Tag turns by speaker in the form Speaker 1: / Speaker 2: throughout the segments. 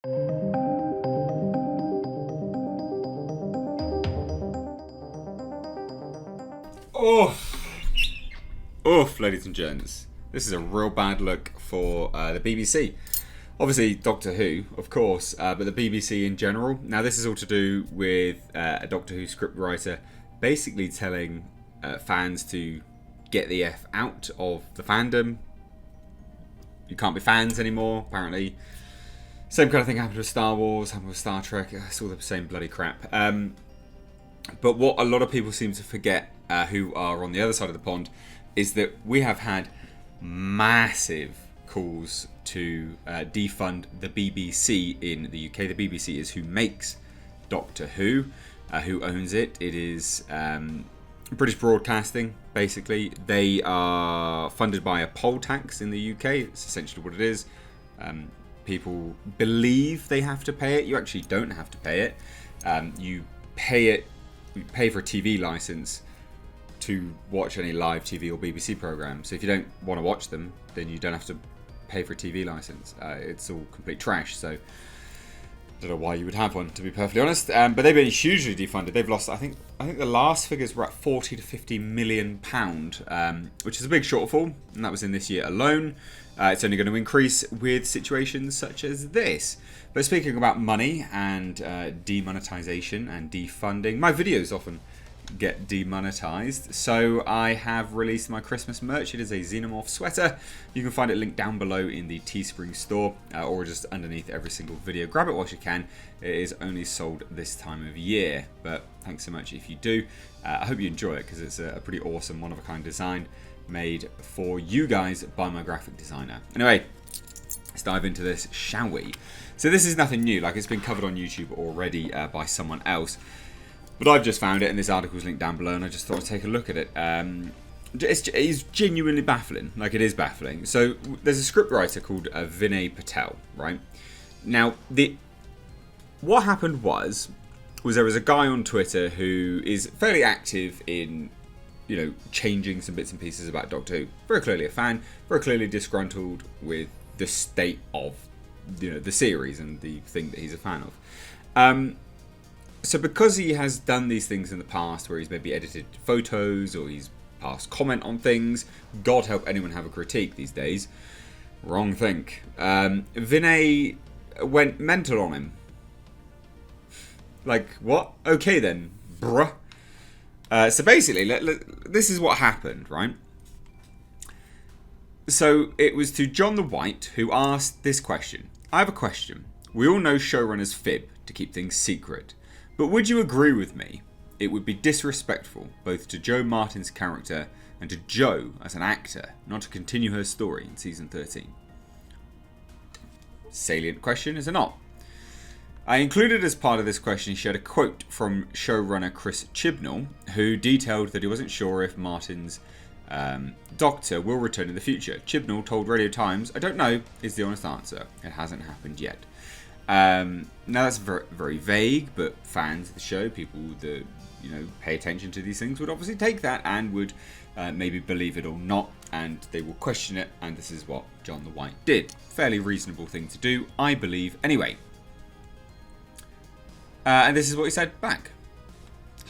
Speaker 1: Oof, ladies and gents. This is a real bad look for the BBC. Obviously, Doctor Who, of course, but the BBC in general. Now, this is all to do with a Doctor Who scriptwriter basically telling fans to get the F out of the fandom. You can't be fans anymore, apparently. Same kind of thing happened with Star Wars, happened with Star Trek. It's all the same bloody crap. But what a lot of people seem to forget, who are on the other side of the pond, is that we have had massive calls to defund the BBC in the UK. The BBC is who makes Doctor Who owns it. It is British Broadcasting, basically. They are funded by a poll tax in the UK. It's essentially what it is. People believe they have to pay it. You actually don't have to pay it. You pay for a TV license to watch any live TV or BBC programs. So if you don't want to watch them, then you don't have to pay for a TV license. It's all complete trash. So I don't know why you would have one, to be perfectly honest. But they've been hugely defunded. They've lost, I think the last figures were at 40 to 50 million pound, which is a big shortfall, and that was in this year alone. It's only going to increase with situations such as this. But speaking about money and demonetization and defunding, my videos often get demonetized, so I have released my Christmas merch. It is a Xenomorph sweater. You can find it linked down below in the Teespring store, or just underneath every single video. Grab it whilst you can. It is only sold this time of year, but thanks so much if you do. I hope you enjoy it, because it's a pretty awesome, one-of-a-kind design made for you guys by my graphic designer. Anyway, let's dive into this, shall we? So this is nothing new. Like, it's been covered on YouTube already by someone else. But I've just found it, and this article is linked down below, and I just thought I'd take a look at it. It's genuinely baffling. Like, it is baffling. So there's a scriptwriter called Vinay Patel, right? Now, what happened was there was a guy on Twitter who is fairly active in, changing some bits and pieces about Doctor Who. Very clearly a fan, very clearly disgruntled with the state of, the series and the thing that he's a fan of. So because he has done these things in the past where he's maybe edited photos or he's passed comment on things, God help anyone have a critique these days. Wrong think. Vinay went mental on him. Like, what? Okay then, bruh. So basically, this is what happened, right? So it was to John the White, who asked this question. I have a question. We all know showrunners fib to keep things secret. But would you agree with me? It would be disrespectful both to Jo Martin's character and to Jo as an actor not to continue her story in season 13. Salient question, is it not? I included as part of this question, she had a quote from showrunner Chris Chibnall, who detailed that he wasn't sure if Martin's Doctor will return in the future. Chibnall told Radio Times, "I don't know," is the honest answer. It hasn't happened yet. Now that's very, very vague, but fans of the show, people that pay attention to these things, would obviously take that and would maybe believe it or not, and they will question it. And this is what John the White did. Fairly reasonable thing to do, I believe. Anyway, and this is what he said back.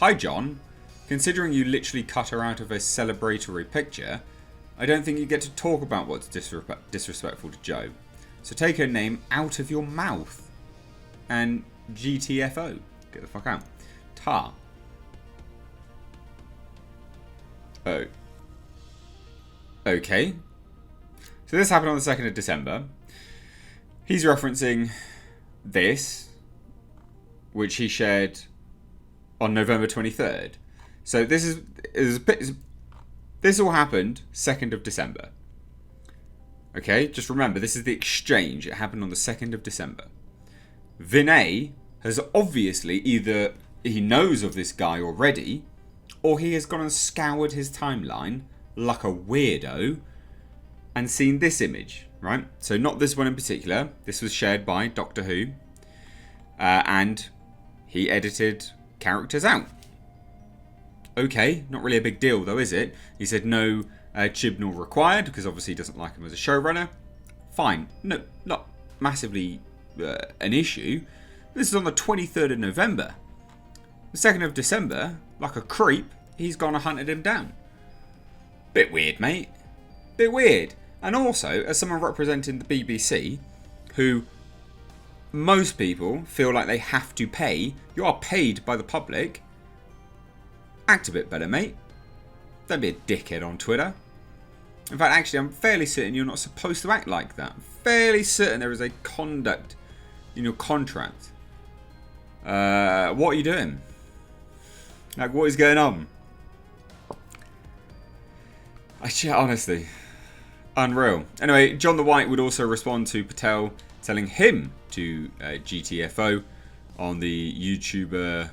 Speaker 1: "Hi John, considering you literally cut her out of a celebratory picture, I don't think you get to talk about what's disrespectful to Jo. So take her name out of your mouth. And GTFO. Get the fuck out. Tar." Oh. Okay. So this happened on the 2nd of December. He's referencing this, which he shared on November 23rd. So this all happened 2nd of December. Okay, just remember, this is the exchange. It happened on the 2nd of December. Vinay has obviously either he knows of this guy already, or he has gone and scoured his timeline like a weirdo and seen this image, right? So not this one in particular. This was shared by Doctor Who, and he edited characters out. Okay, not really a big deal though, is it? He said no Chibnall required, because obviously he doesn't like him as a showrunner. Fine. No, not massively an issue. This is on the 23rd of November. The 2nd of December, like a creep, he's gone and hunted him down. Bit weird, mate. Bit weird. And also, as someone representing the BBC, who most people feel like they have to pay, you are paid by the public. Act a bit better, mate. Don't be a dickhead on Twitter. In fact, actually, I'm fairly certain you're not supposed to act like that. I'm fairly certain there is a conduct in your contract. What are you doing? Like, what is going on? Honestly, unreal. Anyway, John the White would also respond to Patel telling him to GTFO on the YouTuber,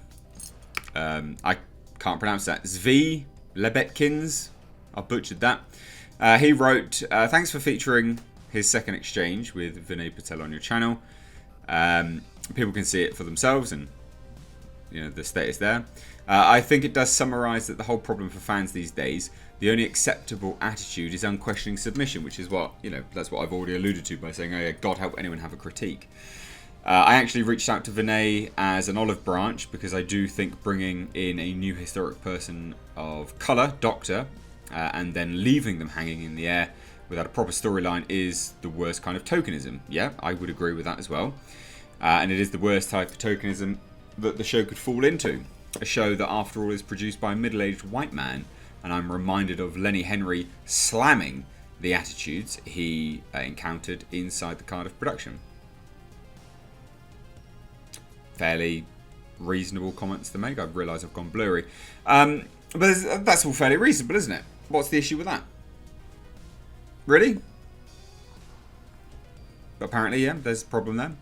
Speaker 1: I can't pronounce that, Zvi Lebetkins. I butchered that. He wrote, thanks for featuring his second exchange with Vinay Patel on your channel. People can see it for themselves and, you know, the status there. I think it does summarise that the whole problem for fans these days, the only acceptable attitude is unquestioning submission, which is what, you know, that's what I've already alluded to by saying, oh yeah, God help anyone have a critique. I actually reached out to Vinay as an olive branch because I do think bringing in a new historic person of colour, Doctor, and then leaving them hanging in the air without a proper storyline is the worst kind of tokenism. Yeah, I would agree with that as well. And it is the worst type of tokenism that the show could fall into. A show that, after all, is produced by a middle-aged white man. And I'm reminded of Lenny Henry slamming the attitudes he encountered inside the Cardiff production. Fairly reasonable comments to make. I realise I've gone blurry. But that's all fairly reasonable, isn't it? What's the issue with that? Really? Apparently, yeah, there's a problem there.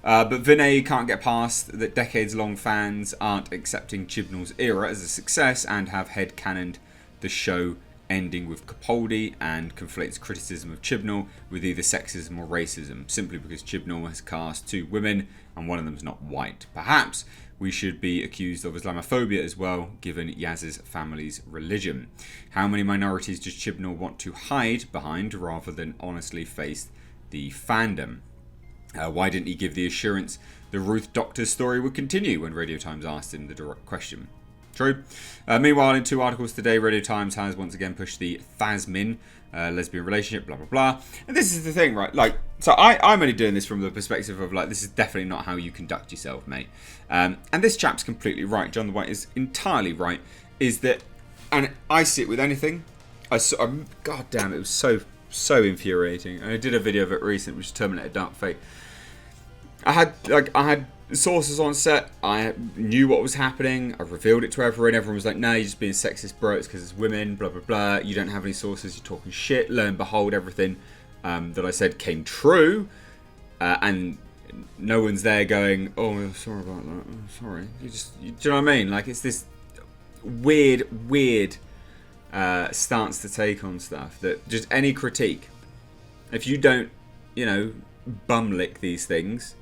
Speaker 1: But Vinay can't get past that decades-long fans aren't accepting Chibnall's era as a success and have headcanoned the show ending with Capaldi and conflates criticism of Chibnall with either sexism or racism, simply because Chibnall has cast two women and one of them's not white. Perhaps we should be accused of Islamophobia as well, given Yaz's family's religion. How many minorities does Chibnall want to hide behind rather than honestly face the fandom? Why didn't he give the assurance the Ruth Doctor's story would continue when Radio Times asked him the direct question? True. Meanwhile, in two articles today, Radio Times has once again pushed the Thasmin lesbian relationship, blah, blah, blah. And this is the thing, right? Like, so I'm only doing this from the perspective of, like, this is definitely not how you conduct yourself, mate. And this chap's completely right. John the White is entirely right. Is that, and I see it with anything. God damn, it was so infuriating. And I did a video of it recently, which is Terminator Dark Fate. I had sources on set. I knew what was happening. I revealed it to everyone. Everyone was like, no, you're just being sexist, bro. It's because it's women, blah, blah, blah. You don't have any sources. You're talking shit. Lo and behold, everything that I said came true. And no one's there going, oh, sorry about that. Oh, sorry. Do you know what I mean? Like, it's this weird stance to take on stuff. That just any critique, if you don't, you know, bum lick these things,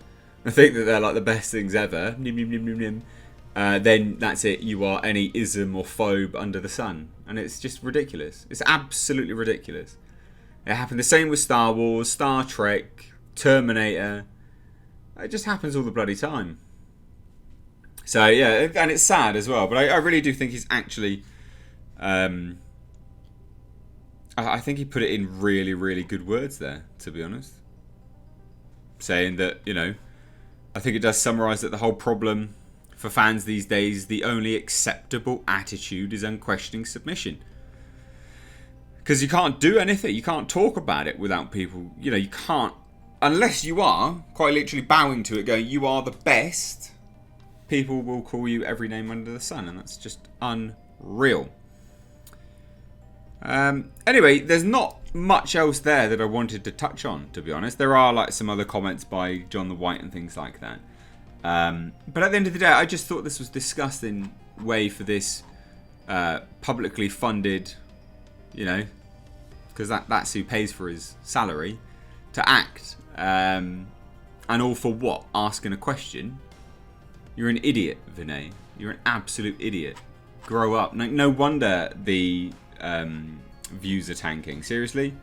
Speaker 1: I think that they're like the best things ever, then that's it. You are any ism or phobe under the sun. And it's just ridiculous. It's absolutely ridiculous. It happened the same with Star Wars, Star Trek, Terminator. It just happens all the bloody time. So, yeah, and it's sad as well. But I really do think he's actually... I think he put it in really, really good words there, to be honest. Saying that, you know... I think it does summarise that the whole problem for fans these days, the only acceptable attitude is unquestioning submission. Because you can't do anything, you can't talk about it without people, you know, you can't, unless you are quite literally bowing to it, going, you are the best, people will call you every name under the sun, and that's just unreal. Anyway, there's not much else there that I wanted to touch on, to be honest. There are like some other comments by John the White and things like that. But at the end of the day, I just thought this was a disgusting way for this publicly funded, you know, because that's who pays for his salary, to act. And all for what? Asking a question? You're an idiot, Vinay. You're an absolute idiot. Grow up. No wonder the... views are tanking. Seriously?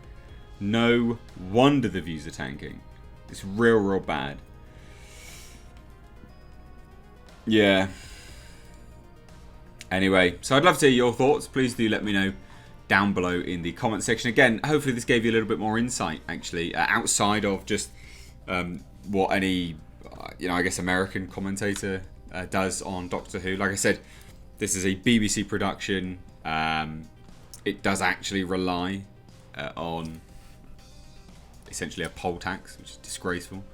Speaker 1: No wonder the views are tanking. It's real bad. Yeah. Anyway, so I'd love to hear your thoughts. Please do let me know down below in the comment section. Again, hopefully this gave you a little bit more insight, actually, outside of just what any, I guess, American commentator does on Doctor Who. Like I said, this is a BBC production. It does actually rely on essentially a poll tax, which is disgraceful.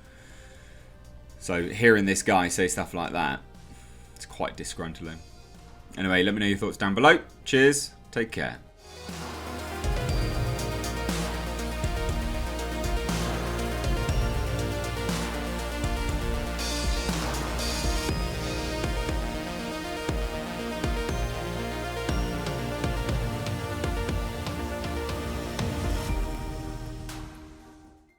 Speaker 1: So hearing this guy say stuff like that, it's quite disgruntling. Anyway, let me know your thoughts down below. Cheers. Take care.